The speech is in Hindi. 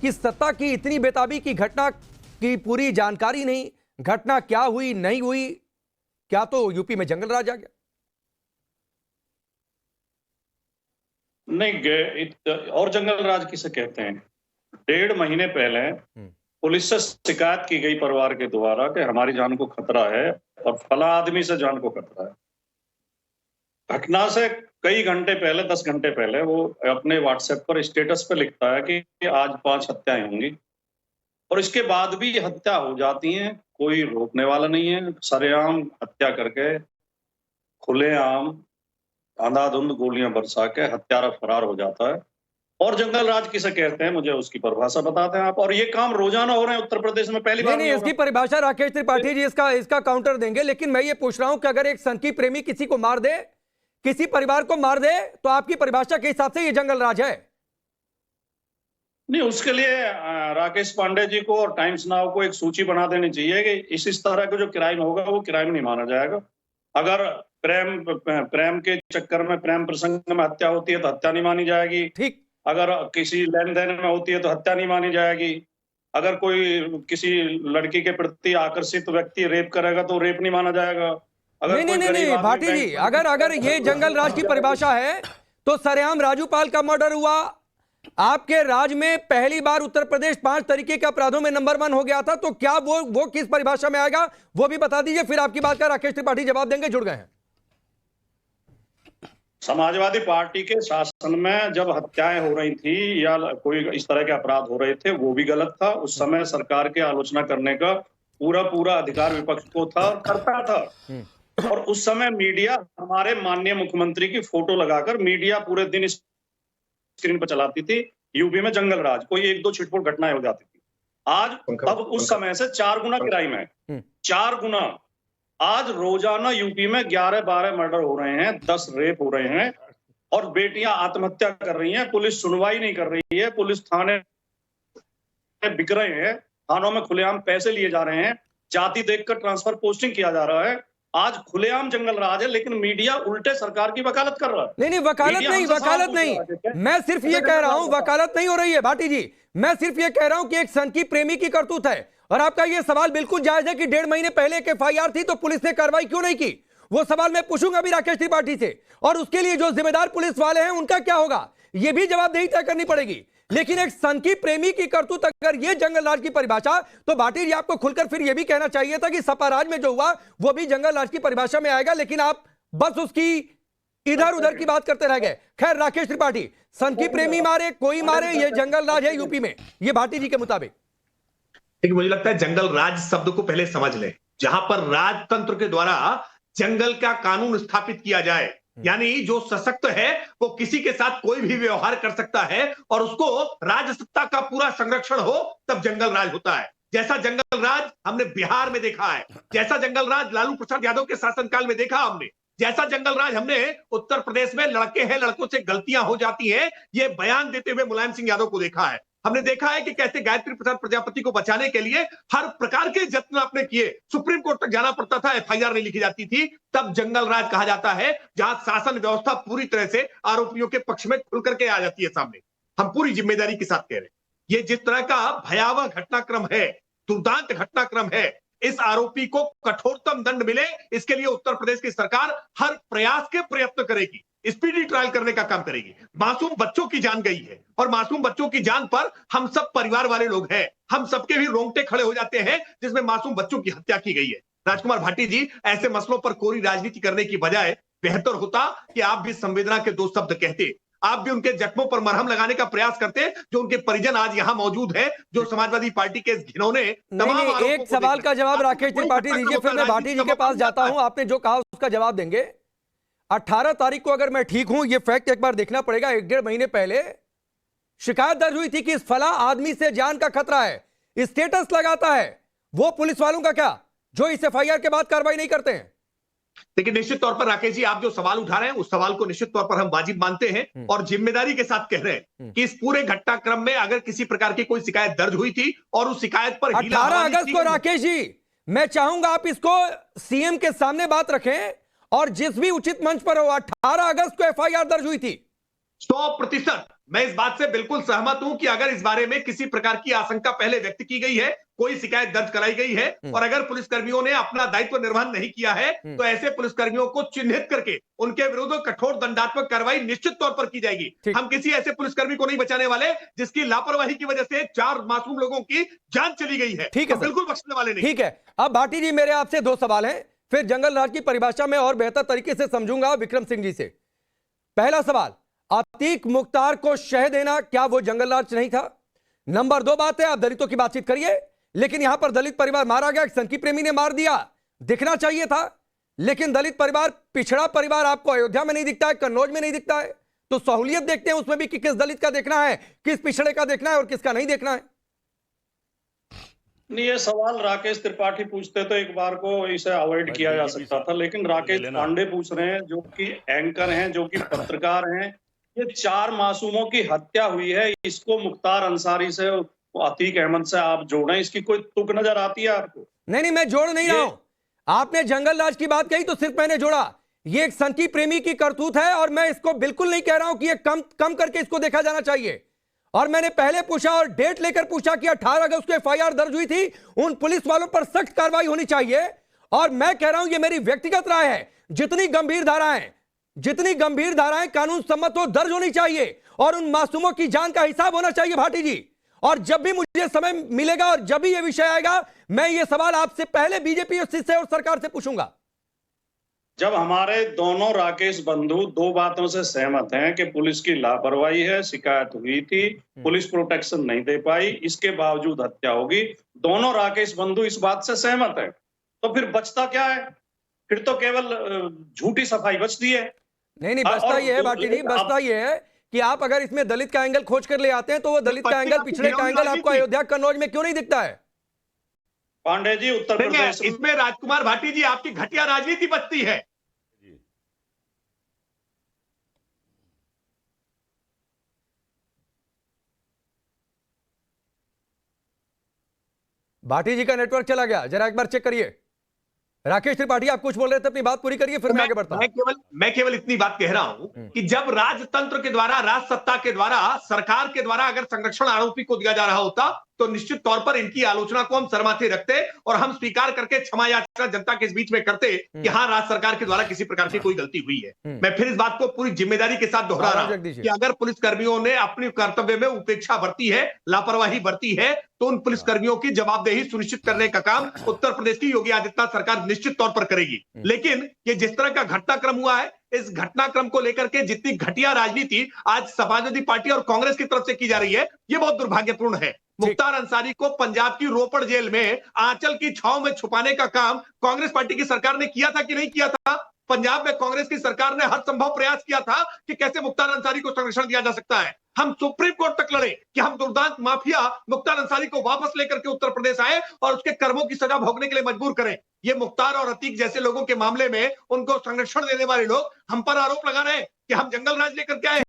कि सत्ता की इतनी बेताबी की घटना की पूरी जानकारी नहीं, घटना क्या हुई नहीं हुई, क्या तो यूपी में जंगल राज आ गया? नहीं, और जंगल राज किसे कहते हैं? 1.5 महीने पहले पुलिस से शिकायत की गई परिवार के द्वारा कि हमारी जान को खतरा है और फला आदमी से जान को खतरा है। घटना से कई घंटे पहले, 10 घंटे पहले वो अपने व्हाट्सएप पर स्टेटस पे लिखता है कि आज 5 हत्याएं होंगी, और इसके बाद भी हत्या हो जाती हैं, कोई रोकने वाला नहीं है। सरेआम हत्या करके, खुलेआम अंधाधुंध गोलियां बरसा के हत्यारा फरार हो जाता है। और जंगल राज किसे कहते हैं, मुझे उसकी परिभाषा बताते हैं आप। और ये काम रोजाना हो रहे हैं उत्तर प्रदेश में, पहली बार नहीं, इसकी परिभाषा राकेश त्रिपाठी जी इसका काउंटर देंगे, लेकिन मैं ये पूछ रहा हूं कि अगर एक सनकी प्रेमी किसी को मार दे, किसी परिवार को मार दे, तो आपकी परिभाषा के हिसाब से ये जंगल राज है? नहीं, उसके लिए राकेश पांडे जी को और टाइम्स नाउ को एक सूची बना देनी चाहिए कि इस तरह का जो क्राइम होगा वो क्राइम नहीं माना जाएगा। अगर प्रेम के चक्कर में, प्रेम प्रसंग में हत्या होती है तो हत्या नहीं मानी जाएगी। ठीक। अगर किसी लेन देन में होती है तो हत्या नहीं मानी जाएगी। अगर कोई किसी लड़की के प्रति आकर्षित व्यक्ति रेप करेगा तो रेप नहीं माना जाएगा। अगर नहीं भाटी जी, अगर ये जंगल राज की परिभाषा है तो सरेआम राजू पाल का मर्डर हुआ, आपके राज में पहली बार उत्तर प्रदेश 5 तरीके के अपराधों में नंबर 1 हो गया था, तो क्या वो किस परिभाषा में आएगा वो भी बता दीजिए, फिर आपकी बात का राकेश त्रिपाठी जवाब देंगे। जुड़ गए हैं। समाजवादी पार्टी के शासन में जब हत्याएं हो रही थी या कोई इस तरह के अपराध हो रहे थे, वो भी गलत था। उस समय सरकार की आलोचना करने का पूरा अधिकार विपक्ष को था और करता था। और उस समय मीडिया हमारे माननीय मुख्यमंत्री की फोटो लगाकर मीडिया पूरे दिन स्क्रीन पर चलाती थी। यूपी में जंगल राज, कोई 1-2 छिटपुट घटनाएं हो जाती थी। आज अब उस समय से 4 गुना क्राइम है, 4 गुना। आज रोजाना यूपी में 11-12 मर्डर हो रहे हैं, 10 रेप हो रहे हैं, और बेटियां आत्महत्या कर रही हैं। पुलिस सुनवाई नहीं कर रही है, पुलिस थाने बिक रहे हैं, थानों में खुलेआम पैसे लिए जा रहे हैं, जाति देखकर ट्रांसफर पोस्टिंग किया जा रहा है। आज खुलेआम जंगल राज है, लेकिन मीडिया उल्टे सरकार की वकालत कर रहा है। नहीं, वकालत नहीं, मैं सिर्फ ये कह रहा हूं, वकालत नहीं हो रही है भाटी जी। मैं सिर्फ ये कह रहा हूं कि एक सनकी प्रेमी की करतूत है, और आपका ये सवाल बिल्कुल जायज है कि 1.5 महीने पहले एक FIR थी तो पुलिस ने कार्रवाई क्यों नहीं की। वो सवाल मैं पूछूंगा भी राकेश त्रिपाठी से, और उसके लिए जो जिम्मेदार पुलिस वाले हैं उनका क्या होगा, ये भी जवाबदेही तय करनी पड़ेगी। लेकिन एक सनकी प्रेमी की करतूत अगर ये जंगल राज की परिभाषा, तो भाटी जी आपको खुलकर फिर यह भी कहना चाहिए था कि सपा राज में जो हुआ वो भी जंगल राज की परिभाषा में आएगा, लेकिन आप बस उसकी इधर उधर की बात करते रह गए। खैर राकेश त्रिपाठी, सनकी प्रेमी मारे कोई मारे, ये जंगल राज है यूपी में, ये भाटी जी के मुताबिक। लेकिन मुझे लगता है जंगल राज शब्द को पहले समझ लें, जहां पर राजतंत्र के द्वारा जंगल का कानून स्थापित किया जाए, यानी जो सशक्त है वो किसी के साथ कोई भी व्यवहार कर सकता है और उसको राजसत्ता का पूरा संरक्षण हो, तब जंगल राज होता है। जैसा जंगल राज हमने बिहार में देखा है, जैसा जंगल राज लालू प्रसाद यादव के शासनकाल में देखा हमने, जैसा जंगल राज हमने उत्तर प्रदेश में लड़के हैं लड़कों से गलतियां हो जाती हैं ये बयान देते हुए मुलायम सिंह यादव को देखा है। हमने देखा है कि कैसे गायत्री प्रसाद प्रजापति को बचाने के लिए हर प्रकार के यत्न आपने किए, सुप्रीम कोर्ट तक जाना पड़ता था, FIR नहीं लिखी जाती थी। तब जंगल राज कहा जाता है जहां शासन व्यवस्था पूरी तरह से आरोपियों के पक्ष में खुल करके आ जाती है सामने। हम पूरी जिम्मेदारी के साथ कह रहे हैं, ये जिस तरह का भयावह घटनाक्रम है, दुर्दांत घटनाक्रम है, इस आरोपी को कठोरतम दंड मिले, इसके लिए उत्तर प्रदेश की सरकार हर प्रयास के प्रयत्न करेगी, स्पीडी ट्रायल करने का काम करेगी। मासूम बच्चों की जान गई है और मासूम बच्चों की जान पर हम सब परिवार वाले लोग हैं, हम सबके भी रोंगटे खड़े हो जाते हैं जिसमें मासूम बच्चों की हत्या की गई है। राजकुमार भाटी जी, ऐसे मसलों पर कोरी राजनीति करने की बजाय बेहतर होता कि आप भी संवेदना के 2 शब्द कहते, आप भी उनके जख्मों पर मरहम लगाने का प्रयास करते, जो उनके परिजन आज यहाँ मौजूद हैं, जो समाजवादी पार्टी के घिनौने तमाम एक सवाल का जवाब राकेश त्रिपाठी दीजिए, फिर मैं भाटी जी के पास जाता हूं। आपने जो कहा उसका जवाब देंगे। 18 तारीख को, अगर मैं ठीक हूं, यह फैक्ट एक बार देखना पड़ेगा, 1-1.5 महीने पहले शिकायत दर्ज हुई थी कि इस फला आदमी से जान का खतरा है, स्टेटस लगाता है। वो पुलिस वालों का क्या, जो इस FIR के बाद कार्रवाई नहीं करते हैं? लेकिन निश्चित तौर पर राकेश जी, आप जो सवाल उठा रहे हैं उस सवाल को निश्चित तौर पर हम वाजिब मानते हैं और जिम्मेदारी के साथ कह रहे हैं कि इस पूरे घटनाक्रम में अगर किसी प्रकार की कोई शिकायत दर्ज हुई थी और उस शिकायत पर 18 अगस्त को राकेश जी, मैं चाहूंगा आप इसको CM के सामने बात रखें और जिस भी उचित मंच पर हो, 18 अगस्त को FIR दर्ज हुई थी। 100% मैं इस बात से बिल्कुल सहमत हूं कि अगर इस बारे में किसी प्रकार की आशंका पहले व्यक्त की गई है, कोई शिकायत दर्ज कराई गई है और अगर पुलिसकर्मियों ने अपना दायित्व निर्वहन नहीं किया है तो ऐसे पुलिसकर्मियों को चिन्हित करके उनके विरुद्ध कठोर दंडात्मक कार्रवाई निश्चित तौर पर की जाएगी। हम किसी ऐसे पुलिसकर्मी को नहीं बचाने वाले जिसकी लापरवाही की वजह से 4 मासूम लोगों की जान चली गई है। ठीक है तो बिल्कुल बख्शने वाले नहीं। ठीक है। अब भाटी जी, मेरे आपसे 2 सवाल हैं, फिर जंगल राज की परिभाषा में और बेहतर तरीके से समझूंगा विक्रम सिंह जी से। पहला सवाल, अतीक मुख्तार को शह देना क्या वो जंगल राज नहीं था? नंबर 2 बात है, आप दलितों की बातचीत करिए, लेकिन यहां पर दलित परिवार मारा गया, एक संकी प्रेमी ने मार दिया, दिखना चाहिए था, लेकिन दलित परिवार, पिछड़ा परिवार आपको अयोध्या में नहीं दिखता है, कन्नौज में नहीं दिखता है, तो सहूलियत देखते हैं उसमें भी कि किस दलित का देखना है, किस पिछड़े का देखना है और किसका नहीं देखना है। नहीं, ये सवाल राकेश त्रिपाठी पूछते तो एक बार को इसे अवॉइड किया जा सकता था, लेकिन राकेश पांडे पूछ रहे हैं, जो कि एंकर हैं, जो कि पत्रकार हैं। ये 4 मासूमों की हत्या हुई है, इसको मुख्तार अंसारी से, अतीक अहमद से आप जोड़ें, इसकी कोई तुक नजर आती है आपको? नहीं, मैं जोड़ नहीं रहा हूं। आपने जंगल राज की बात कही तो सिर्फ मैंने जोड़ा। ये एक संकी प्रेमी की करतूत है और मैं इसको बिल्कुल नहीं कह रहा हूं कि ये कम करके इसको देखा जाना चाहिए। और मैंने पहले पूछा और डेट लेकर पूछा कि 18 अगस्त को एफआईआर दर्ज हुई थी, उन पुलिस वालों पर सख्त कार्रवाई होनी चाहिए। और मैं कह रहा हूं, ये मेरी व्यक्तिगत राय है, जितनी गंभीर धाराएं कानून सम्मत हो दर्ज होनी चाहिए और उन मासूमों की जान का हिसाब होना चाहिए भाटी जी। और जब भी मुझे समय मिलेगा और जब भी यह विषय आएगा, मैं ये सवाल आपसे पहले बीजेपी से और सरकार से पूछूंगा। जब हमारे दोनों राकेश बंधु 2 बातों से सहमत हैं कि पुलिस की लापरवाही है, शिकायत हुई थी, पुलिस प्रोटेक्शन नहीं दे पाई, इसके बावजूद हत्या होगी, दोनों राकेश बंधु इस बात से सहमत है, तो फिर बचता क्या है? फिर तो केवल झूठी सफाई बचती है। नहीं, बचता ये है भाटी जी, बचता ये है कि आप अगर इसमें दलित का एंगल खोज कर ले आते हैं तो वो दलित का एंगल, पिछड़े का एंगल आपको अयोध्या कन्नौज में क्यों नहीं दिखता है? पांडे जी, उत्तर प्रदेश इसमें राजकुमार भाटी जी आपकी घटिया राजनीति बचती है। भाटी जी का नेटवर्क चला गया, जरा एक बार चेक करिए। राकेश त्रिपाठी, आप कुछ बोल रहे थे, अपनी बात पूरी करिए, फिर मैं आगे बढ़ता हूं। मैं केवल इतनी बात कह रहा हूं कि जब राजतंत्र के द्वारा, राज सत्ता के द्वारा, सरकार के द्वारा अगर संरक्षण आरोपी को दिया जा रहा होता तो निश्चित तौर पर इनकी आलोचना को हम सरमाथे रखते और हम स्वीकार करके क्षमा याचना जनता के बीच में करते कि हाँ, राज्य सरकार के द्वारा किसी प्रकार की कोई गलती हुई है। मैं फिर इस बात को पूरी जिम्मेदारी के साथ दोहरा रहा हूं कि अगर पुलिसकर्मियों ने अपने कर्तव्य में उपेक्षा बरती है, लापरवाही बरती है, तो उन पुलिसकर्मियों की जवाबदेही सुनिश्चित करने का काम उत्तर प्रदेश की योगी आदित्यनाथ सरकार निश्चित तौर पर करेगी। लेकिन ये जिस तरह का घटनाक्रम हुआ है, इस घटनाक्रम को लेकर के जितनी घटिया राजनीति आज समाजवादी पार्टी और कांग्रेस की तरफ से की जा रही है, ये बहुत दुर्भाग्यपूर्ण है। मुख्तार अंसारी को पंजाब की रोपड़ जेल में आंचल की छांव में छुपाने का काम कांग्रेस पार्टी की सरकार ने किया था कि नहीं किया था? पंजाब में कांग्रेस की सरकार ने हर संभव प्रयास किया था कि कैसे मुख्तार अंसारी को संरक्षण दिया जा सकता है। हम सुप्रीम कोर्ट तक लड़े कि हम दुर्दांत माफिया मुख्तार अंसारी को वापस लेकर के उत्तर प्रदेश आए और उसके कर्मों की सजा भोगने के लिए मजबूर करें। ये मुख्तार और अतीक जैसे लोगों के मामले में उनको संरक्षण देने वाले लोग हम पर आरोप लगा रहे हैं कि हम जंगल राज लेकर के आए।